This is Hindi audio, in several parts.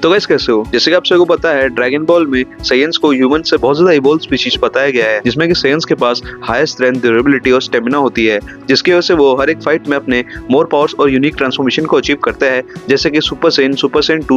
तो गाइस कैसे हो? जैसे कि आप सबको पता है ड्रैगन बॉल में साइयंस को ह्यूमन से बहुत ज्यादा इवॉल्व स्पीशीज बताया गया है, जिसमें कि साइयंस के पास हाई स्ट्रेंथ, ड्यूरेबिलिटी और स्टेमिना होती है, जिसकी वजह से वो हर एक फाइट में अपने मोर पावर्स और यूनिक ट्रांसफॉर्मेशन को अचीव करते हैं, जैसे कि सुपर सैयन 2,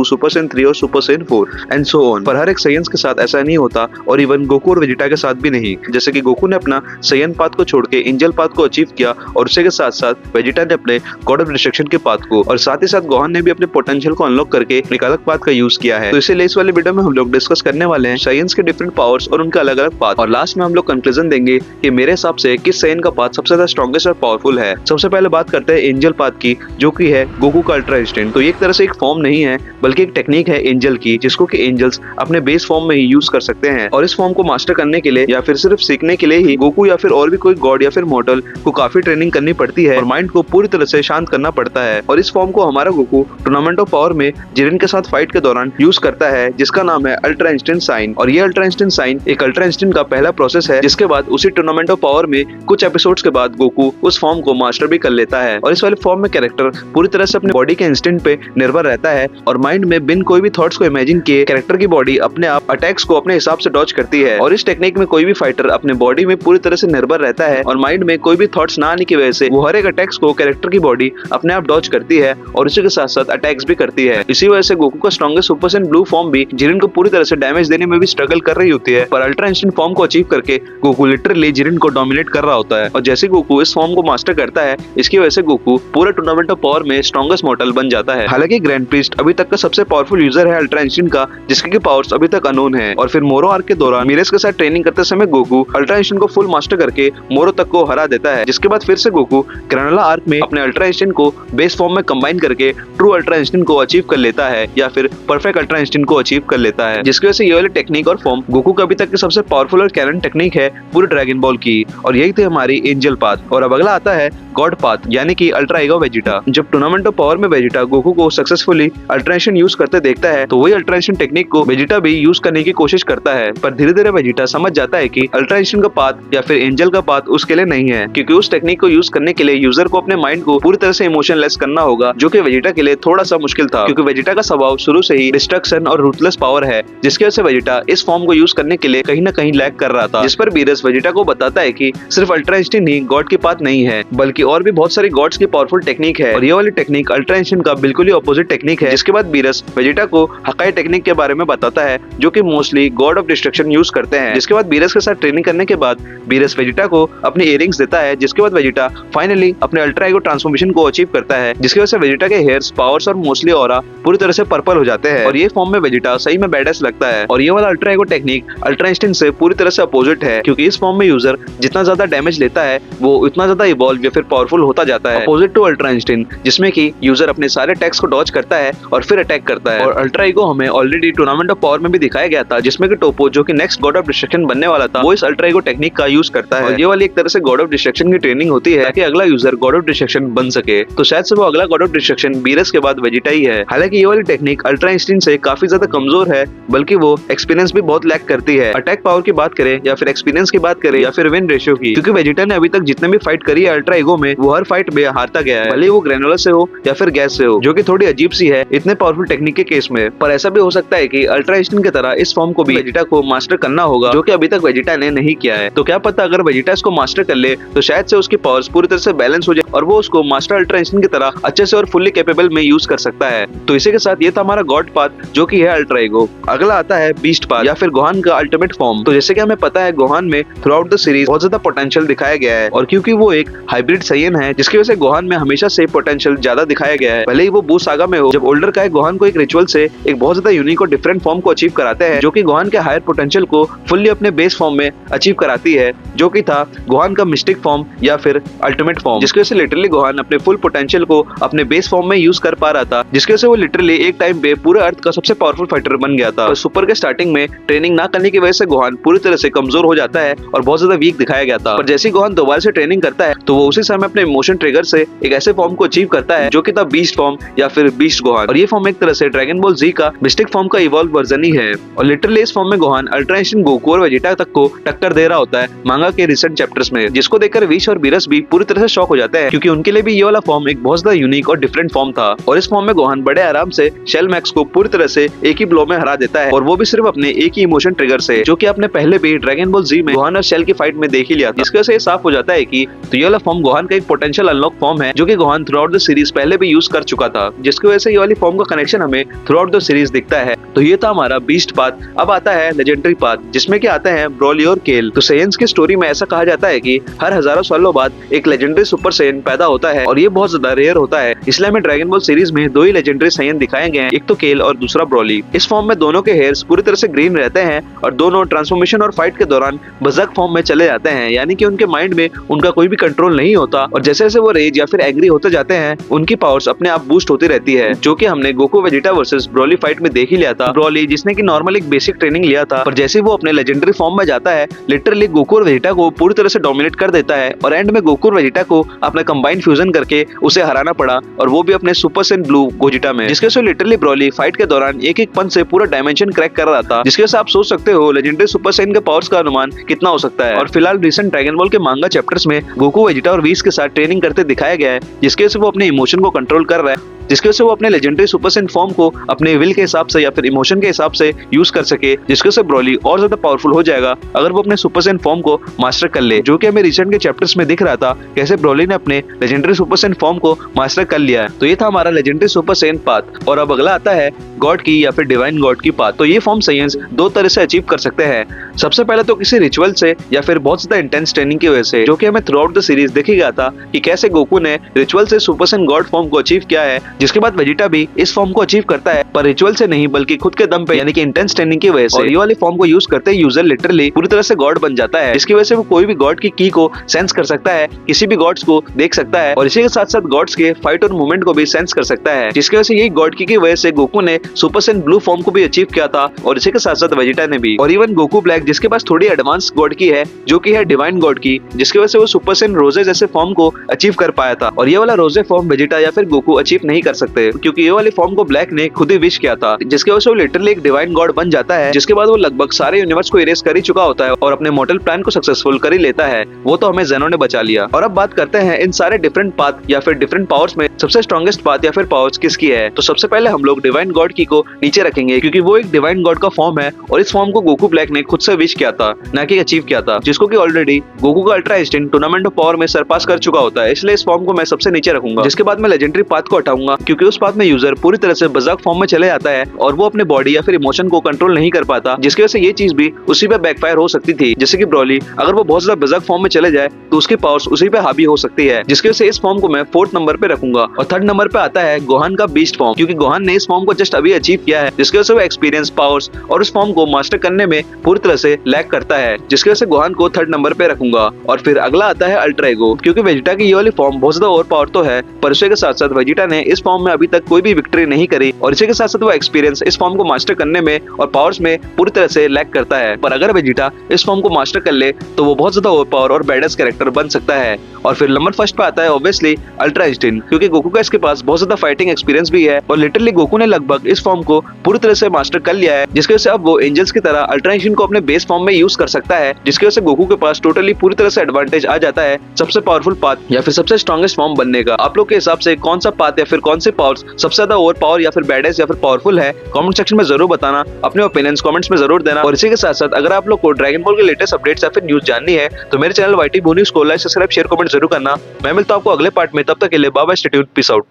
सुपर सैयन 3 और super Saiyan 4 and so on. पर हर एक साइयंस के साथ ऐसा नहीं होता, और इवन गोकू और वेजिटा के साथ भी नहीं। जैसे कि गोकू ने अपना साइयन पाथ को छोड़ के एंजल पाथ को अचीव किया, और उसी के साथ साथ वेजिटा ने अपने गॉड ऑफ डिस्ट्रक्शन के पाथ को, और साथ ही साथ गोहान ने भी अपने पोटेंशियल को अनलॉक करके एक अलग पाथ का यूज किया है। तो इसीलिए इस वाले वीडियो में हम लोग डिस्कस करने वाले हैं साइयंस के डिफरेंट पावर्स और उनका अलग अलग पाथ, और लास्ट में हम लोग कंक्लूजन देंगे कि मेरे हिसाब से किस साइयन का पाथ सबसे ज्यादा स्ट्रॉन्गेस्ट और पावरफुल है। सबसे पहले बात करते हैं एंजल पाथ की, जो कि है गोकू का अल्ट्रा इंस्टेंट। तो ये एक तरह से एक फॉर्म नहीं है, बल्कि एक टेक्निक है एंजल की, जिसको कि एंजल्स अपने बेस फॉर्म में ही यूज कर सकते हैं। और इस फॉर्म को मास्टर करने के लिए या फिर सिर्फ सीखने के लिए ही गोकू या फिर और भी कोई गॉड या फिर मॉर्टल को काफी ट्रेनिंग करनी पड़ती है और माइंड को पूरी तरह से शांत करना पड़ता है। और इस फॉर्म को हमारा गोकू टूर्नामेंट ऑफ पावर में जिरेन के साथ फाइट के दौरान यूज करता है, जिसका नाम है अल्ट्रा इंस्टेंट साइन। और ये अल्ट्रा इंस्टेंट साइन एक अल्ट्रा इंस्टेंट का पहला प्रोसेस है, जिसके बाद उसी टूर्नामेंट ऑफ पावर में कुछ एपिसोड्स के बाद गोकू उस फॉर्म को मास्टर भी कर लेता है। और इस वाले फॉर्म में कैरेक्टर पूरी तरह से अपने बॉडी के इंस्टेंट पे निर्भर रहता है, और माइंड में बिन कोई भी थॉट्स को इमेजिन किए कैरेक्टर की बॉडी अपने आप अटैक्स को अपने हिसाब से डॉज करती है। और इस टेक्निक में कोई भी फाइटर अपने बॉडी में पूरी तरह से निर्भर रहता है, और माइंड में कोई भी थॉट्स ना आने की वजह से वो हर एक अटैक्स को कैरेक्टर की बॉडी अपने आप डॉज करती है, और इसी के साथ साथ अटैक्स भी करती है। इसी वजह से गोकू का strongest super Saiyan blue form भी जिरेन को पूरी तरह से डैमेज देने में भी स्ट्रगल कर रही होती है, पर अल्ट्रा इंस्टेंट फॉर्म को अचीव करके गोकू लिटरली जिरेन को डोमिनेट कर रहा होता है। और जैसे गोकू इस फॉर्म को मास्टर करता है, इसकी वजह से गोकू पूरे टूर्नामेंट ऑफ पावर में स्ट्रॉन्गेस्ट मॉर्टल बन जाता है। हालांकि ग्रैंड प्रीस्ट अभी तक का सबसे पावरफुल यूजर है अल्ट्रा इंस्टेंट का, जिसके पावर्स अभी तक अननोन है। और फिर मोरो आर्क के दौरान मीरेस के साथ ट्रेनिंग करते समय गोकू अल्ट्रा इंस्टेंट को फुल मास्टर करके मोरो तक को हरा देता है, जिसके बाद फिर से गोकू ग्रेनोला आर्क में अपने अल्ट्रा इंस्टेंट को बेस फॉर्म में कंबाइन करके ट्रू अल्ट्रा इंस्टेंट को अचीव कर लेता है, या फिर परफेक्ट अल्ट्रा इंस्टेंट को अचीव कर लेता है, जिसकी वजह से ये वाली टेक्निक और फॉर्म गोकू का अभी तक की सबसे पावरफुल और कैनन टेक्निक है पूरे ड्रैगन बॉल की। और यही थी हमारी एंजल पाथ। और अब अगला आता है गॉड पाथ, यानी कि अल्ट्रा ईगो वेजिटा। जब टूर्नामेंट ऑफ पावर में वेजिटा गोकू को सक्सेसफुली अल्ट्रा इंस्टेंट यूज करते देखता है, तो वही अल्ट्रा इंस्टेंट टेक्निक को वेजिटा भी यूज करने की कोशिश करता है। पर धीरे धीरे वेजिटा समझ जाता है कि अल्ट्रा इंस्टेंट का पाथ या फिर एंजल का पाथ उसके लिए नहीं है, क्योंकि उस टेक्निक को यूज करने के लिए यूजर को अपने माइंड को पूरी तरह से इमोशनलेस करना होगा, जो कि वेजिटा के लिए थोड़ा सा मुश्किल था, क्योंकि वेजिटा का स्वभाव शुरू से ही डिस्ट्रक्शन और रूथलेस पावर है, जिसकी वजह से वेजिटा इस फॉर्म को यूज करने के लिए कहीं ना कहीं लैग कर रहा था। जिस पर बीरस वेजिटा को बताता है कि सिर्फ अल्ट्रा इंस्टेंट ही गॉड की पाथ नहीं है, बल्कि और भी बहुत सारी गॉड्स की पावरफुल टेक्निक है। और ये वाली टेक्निक अल्ट्रा इंस्टेंट का बिल्कुल ही ऑपोजिट टेक्निक है। जिसके बाद बीरस वेजिटा को हकाई टेक्निक के बारे में बताता है, जो कि mostly God of destruction use करते हैं। जिसके बाद बीरस के साथ ट्रेनिंग करने के बाद बीरस वेजिटा को अपनी इयररिंग्स देता है, जिसके बाद वेजिटा फाइनली अपने अल्ट्रा ईगो ट्रांसफॉर्मेशन को अचीव करता है, जिसकी वजह से वेजिटा के हेयर्स, पावर्स और मोस्टली ऑरा पूरी तरह से पर्पल हो जाते हैं। और ये फॉर्म में वेजिटा सही में बैडेस लगता है। और ये वाला ultra ego technique ultra instant से पूरी तरह से अपोजिट है, क्योंकि इस फॉर्म में यूजर जितना ज्यादा डैमेज लेता है, वो उतना ज्यादा इवॉल्व या फिर पावरफुल होता जाता है, अपोजिट टू अल्ट्रा इंस्टेंट, जिसमें कि यूजर अपने सारे अटैक्स को डॉज करता है और फिर अटैक करता है। और अल्ट्रा ईगो हमें ऑलरेडी टूर्नामेंट ऑफ पावर में भी दिखाया गया था, जिसमें कि टोपो, जो कि नेक्स्ट गॉड ऑफ डिस्ट्रक्शन बनने वाला था, वो इस अल्ट्रा ईगो टेक्निक का यूज करता है। और ये वाली एक तरह से गॉड ऑफ डिस्ट्रक्शन की ट्रेनिंग होती है, ताकि अगला यूजर गॉड ऑफ डिस्ट्रक्शन बन सके। तो शायद से वो अगला गॉड ऑफ डिस्ट्रक्शन बीरस के बाद वेजिटा ही है। हालांकि ये वाली टेक्निक अल्ट्रा इंस्टेंट से काफी ज्यादा कमजोर है, बल्कि वो एक्सपीरियंस भी बहुत लैक करती है। अटैक पावर की बात करें या फिर एक्सपीरियंस की बात करें या फिर विन रेशियो की, क्योंकि वेजिटा ने अभी तक जितने भी फाइट करी है अल्ट्रा ईगो में, वो हर फाइट में हारता गया है, भले वो ग्रेनोला से हो या फिर गैस से हो, जो कि थोड़ी अजीब सी है इतने पावरफुल टेक्निक के केस में। पर ऐसा भी हो सकता है कि अल्ट्रा इंस्टेंट की तरह इस फॉर्म को भी वेजिटा को मास्टर करना होगा, जो कि अभी तक वेजिटा ने नहीं किया है। तो क्या पता अगर वेजिटा इसको मास्टर कर ले, तो शायद से उसकी पावर्स पूरी तरह से बैलेंस हो जाए और वो उसको मास्टर अल्ट्रा इंस्टेंट की तरह अच्छे से और फुल्ली कैपेबल में यूज कर सकता है। तो इसी के साथ ये था हमारा गॉड पाथ, जो कि है अल्ट्रा ईगो। अगला आता है बीस्ट पाथ या फिर गोहान का अल्टीमेट फॉर्म। तो जैसे कि हमें पता है गोहान में थ्रू आउट द सीरीज बहुत ज्यादा पोटेंशियल दिखाया गया है, और क्योंकि वो एक हाइब्रिड साइयन है, जिसकी वजह से गोहान में हमेशा से पोटेंशियल ज्यादा दिखाया गया है। भले ही वो बू सागा में हो, जब ओल्डर का गोहान को एक रिचुअल से एक बहुत ज्यादा यूनिक और डिफरेंट फॉर्म को अचीव कराते हैं, जो कि गोहान के हायर पोटेंशियल को फुल्ली अपने बेस फॉर्म में अचीव कराती है, जो कि था गोहान का मिस्टिक फॉर्म या फिर अल्टीमेट फॉर्म, जिसकी वजह से लिटरली गोहान अपने फुल पोटेंशियल को अपने बेस फॉर्म में यूज कर पा रहा था, जिसकी वजह से वो लिटरली एक टाइम पे पूरे अर्थ का सबसे पावरफुल फाइटर बन गया था। सुपर के स्टार्टिंग में ट्रेनिंग ना करने की वजह से गोहान पूरी तरह से कमजोर हो जाता है और बहुत ज्यादा वीक दिखाया गया था। पर जैसे गोहान दोबारा से ट्रेनिंग करता है, तो वो उसी समय अपने इमोशन ट्रिगर से एक ऐसे फॉर्म को अचीव करता है, जो कि था बीस्ट फॉर्म या फिर बीस्ट गोहान। और ये फॉर्म एक तरह से ड्रैगन बॉल जी का मिस्टिक फॉर्म का इवॉल्व वर्जन ही है। और लिटरली इस फॉर्म में गोहान अल्ट्रा इंस्टेंट गोकू और वेजिटा तक को टक्कर दे रहा होता है मांगा के रिसेंट चैप्टर्स में, जिसको देखकर विश और बीरस भी पूरी तरह से शॉक हो जाते हैं, क्योंकि उनके लिए भी ये वाला फॉर्म एक बहुत ज्यादा यूनिक और डिफरेंट फॉर्म था। और इस फॉर्म में गोहान बड़े आराम से शेल मैक्स को पूरी तरह से एक ही ब्लो में हरा देता है, और वो भी सिर्फ अपने एक ही इमोशन ट्रिगर से, जो कि आपने पहले भी ड्रैगन बॉल जी में गोहान और शेल की फाइट में देख ही लिया था। इसके से साफ हो जाता है कि तो ये वाला फॉर्म गोहान का एक पोटेंशियल अनलॉक फॉर्म है, जो कि Gohan through out the series पहले भी यूज कर चुका था, जिसकी वजह से ये वाली फॉर्म का कनेक्शन हमें थ्रू आउट द सीरीज दिखता है। तो ये था हमारा बीस्ट पाथ। अब आता है लेजेंडरी पाथ, जिसमें कि आते हैं ब्रोली और केल। तो सेयन्स की स्टोरी में ऐसा कहा जाता है कि हर हजारों सालों बाद एक लेजेंडरी सुपर सेयन पैदा होता है, और ये बहुत ज्यादा रेयर होता है। इसलिए हमें ड्रैगन बॉल सीरीज में दो ही लेजेंडरी सेयन दिखाए गए हैं, एक तो केल और दूसरा ब्रोली। इस फॉर्म में दोनों के हेयर्स पूरी तरह से ग्रीन रहते हैं, और दोनों ट्रांसफॉर्मेशन और फाइट के दौरान बजक फॉर्म में चले जाते हैं, यानी कि उनके माइंड में उनका कोई भी कंट्रोल नहीं होता, और जैसे जैसे वो रेज या फिर एग्री होते जाते हैं उनकी पावर्स अपने आप बूस्ट होती रहती है, जो कि हमने Goku Vegeta versus Broly fight में देख ही लिया था। ब्रोली जिसने की नॉर्मल एक बेसिक ट्रेनिंग लिया था, पर जैसे वो अपने लेजेंडरी फॉर्म में जाता है, लिटरली गोकू और वेजिटा को पूरी तरह से डोमिनेट कर देता है, और एंड में गोकू और वेजिटा को अपना कंबाइंड फ्यूजन करके उसे हराना पड़ा, और वो भी अपने सुपर सेन ब्लू गोजिटा में, जिसके से लिटरली ब्रोली फाइट के दौरान एक एक पंच से पूरा डायमेंशन क्रैक कर रहा था, जिसके से आप सोच सकते हो लेजेंडरी सुपर सेन के पावर्स का अनुमान कितना हो सकता है। और फिलहाल रिसेंट ड्रैगन बॉल के मांगा चैप्टर्स में गोकू वेजिटा और व्हीस के साथ ट्रेनिंग करते दिखाया गया है, जिसके से वो अपने इमोशन को कंट्रोल कर रहा है, जिसके वजह से वो अपने लेजेंडरी सुपर सेन फॉर्म को अपने विल के हिसाब से या फिर इमोशन के हिसाब से यूज कर सके, जिसके से ब्रोली और ज्यादा पावरफुल हो जाएगा अगर वो अपने सुपर सेन फॉर्म को मास्टर कर ले, जो कि हमें रिसेंट के चैप्टर्स में दिख रहा था कैसे ब्रोली ने अपने लेजेंडरी सुपर सेन फॉर्म को मास्टर कर लिया है। तो ये था हमारा लेजेंडरी सुपर सेन पाथ, और अब अगला आता है गॉड की या फिर डिवाइन गॉड की पाथ। तो ये फॉर्म साइंस दो तरह से अचीव कर सकते हैं। सबसे पहले तो किसी रिचुअल से या फिर बहुत ज्यादा इंटेंस ट्रेनिंग की वजह से, जो कि हमें थ्रू आउट द सीरीज देखी गया था कि कैसे गोकू ने रिचुअल से सुपर सेन गॉड फॉर्म को अचीव किया है, जिसके बाद वेजिटा भी इस फॉर्म को अचीव करता है, पर रिचुअल से नहीं बल्कि खुद के दम पे, यानी कि इंटेंस ट्रेनिंग की वजह से। और ये वाली फॉर्म को यूज करते यूजर लिटरली पूरी तरह से गॉड बन जाता है, जिसकी वजह से वो कोई भी गॉड की को सेंस कर सकता है, किसी भी गॉड्स को देख सकता है, और इसी के साथ साथ गॉड्स के फाइट और मूवमेंट को भी सेंस कर सकता है, जिसकी वजह से यही गॉड की वजह से गोकू ने सुपर सेन ब्लू फॉर्म को भी अचीव किया था, और इसी के साथ साथ वेजिटा ने भी। और इवन गोकू ब्लैक जिसके पास थोड़ी एडवांस गॉड की है, जो कि है डिवाइन गॉड की, जिसकी वजह से वो सुपर सेन रोजे जैसे फॉर्म को अचीव कर पाया था। और ये वाला रोजे फॉर्म वेजिटा या फिर गोकू अचीव नहीं कर सकते, क्योंकि ये वाली फॉर्म को ब्लैक ने खुद ही विश किया था, जिसकी वजह से वो लिटरली एक डिवाइन गॉड बन जाता है, जिसके बाद वो लगभग सारे यूनिवर्स को इरेज कर ही चुका होता है और अपने मॉर्टल प्लान को सक्सेसफुल कर ही लेता है। वो तो हमें जेनो ने बचा लिया। और अब बात करते हैं इन सारे डिफरेंट पाथ या फिर डिफरेंट पावर्स में सबसे स्ट्रॉन्गेस्ट पाथ या फिर पावर्स किसकी है। तो सबसे पहले हम लोग डिवाइन गॉड की को नीचे रखेंगे, क्योंकि वो एक डिवाइन गॉड का फॉर्म है, और इस फॉर्म को गोकू ब्लैक ने खुद से विश किया था, ना कि अचीव किया था, जिसको कि ऑलरेडी गोकू का ultra instinct tournament of power में सरपास कर चुका होता है। इसलिए इस फॉर्म को मैं सबसे नीचे रखूंगा। जिसके बाद मैं लेजेंडरी पाथ को हटाऊंगा, क्योंकि उस पाथ में यूजर पूरी तरह से बजक फॉर्म में चले जाता है, और वो अपने बॉडी या फिर इमोशन को कंट्रोल नहीं कर पाता, जिसकी वजह से ये चीज भी उसी पे बैकफायर हो सकती थी। जैसे कि ब्रोली अगर वो बहुत ज्यादा बजक फॉर्म में चले जाए तो उसकी पावर्स उसी पे हावी हो सकती है, जिसकी वजह से इस फॉर्म को मैं 4th नंबर पे रखूंगा। और 3rd नंबर पे आता है गोहान का बीस्ट फॉर्म, क्योंकि गोहान ने इस फॉर्म को जस्ट अभी अचीव किया है, जिसकी वजह से वो एक्सपीरियंस, पावर्स और उस फॉर्म को मास्टर करने में पूरी तरह से लैक करता है, जिसकी वजह से गोहान को 3rd नंबर पे रखूंगा। और फिर अगला आता है अल्ट्रा ईगो, क्योंकि वेजिटा की ये वाली फॉर्म बहुत ज्यादा ओवर पावर तो है, पर इसी के साथ साथ वेजिटा ने इस फॉर्म में अभी तक कोई भी विक्ट्री नहीं करी, और इसी के साथ साथ वो एक्सपीरियंस इस फॉर्म को मास्टर करने में और पावर्स में पूरी तरह से लैक करता है। पर अगर वेजिटा इस फॉर्म को मास्टर कर ले तो वो बहुत ज्यादा ओवर पावर और बैडेस्ट कैरेक्टर बन सकता है। और फिर नंबर 1 पे आता है ऑब्वियसली अल्ट्रा इंस्टिंक्ट, क्योंकि गोकू का इसके पास बहुत ज्यादा फाइटिंग एक्सपीरियंस भी है, और लिटरली गोकू ने लगभग इस फॉर्म को पूरी तरह से मास्टर कर लिया है, जिसकी वजह से अब वो एंजल्स की तरह अल्ट्रा इंस्टिंक्ट को अपने बेस फॉर्म में यूज कर सकता है, जिसकी वजह से गोकू के पास टोटली पूरी तरह से एडवांटेज आ जाता है सबसे पावरफुल पाथ या फिर सबसे स्ट्रॉन्गेस्ट फॉर्म बनने का। आप लोग के हिसाब से कौन सा पाथ या फिर कौन से पावर्स सबसे ज्यादा ओवर पावर या फिर बैडेस्ट या फिर पावरफुल है, कमेंट सेक्शन में जरूर बताना, अपने ओपिनियंस कमेंट्स में जरूर देना। और इसी के साथ साथ अगर आप लोग को ड्रैगन बॉल के लेटेस्ट अपडेट्स या फिर न्यूज जाननी है तो मेरे चैनल वाईटी बू न्यूज़ को लाइक, सब्सक्राइब, शेयर, कमेंट जरूर करना। मैं मिलता हूं आपको अगले पार्ट में, तब तक के लिए bye bye, stay tuned, peace out.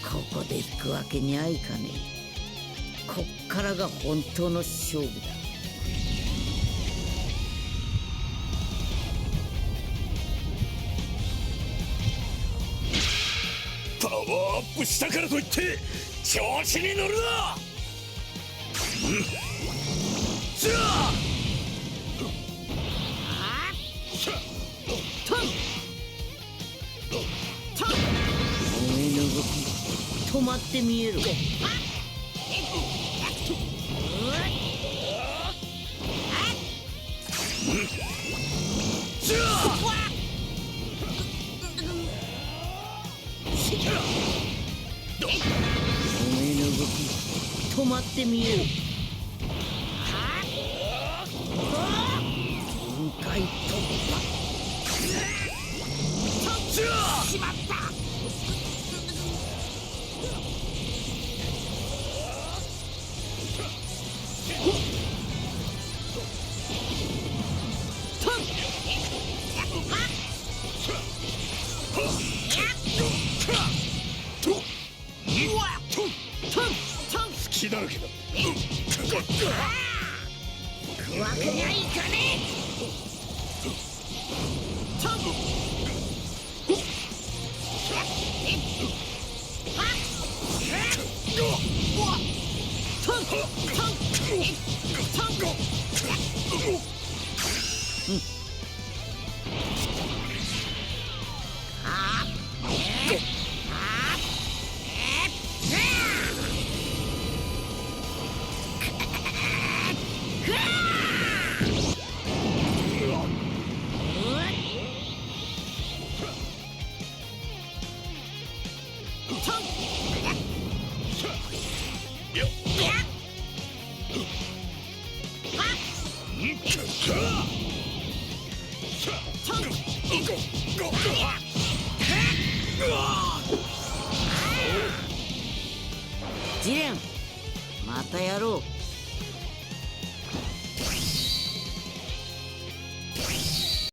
ここで引くわけにはいかねえ。こっからが本当の勝負だ。パワーアップしたからといって調子に乗るな。じゃあおめえの動き止まって見える。おめえの動き止まって見える。隙だらけだ。わけにはいかねジレン、またやろう。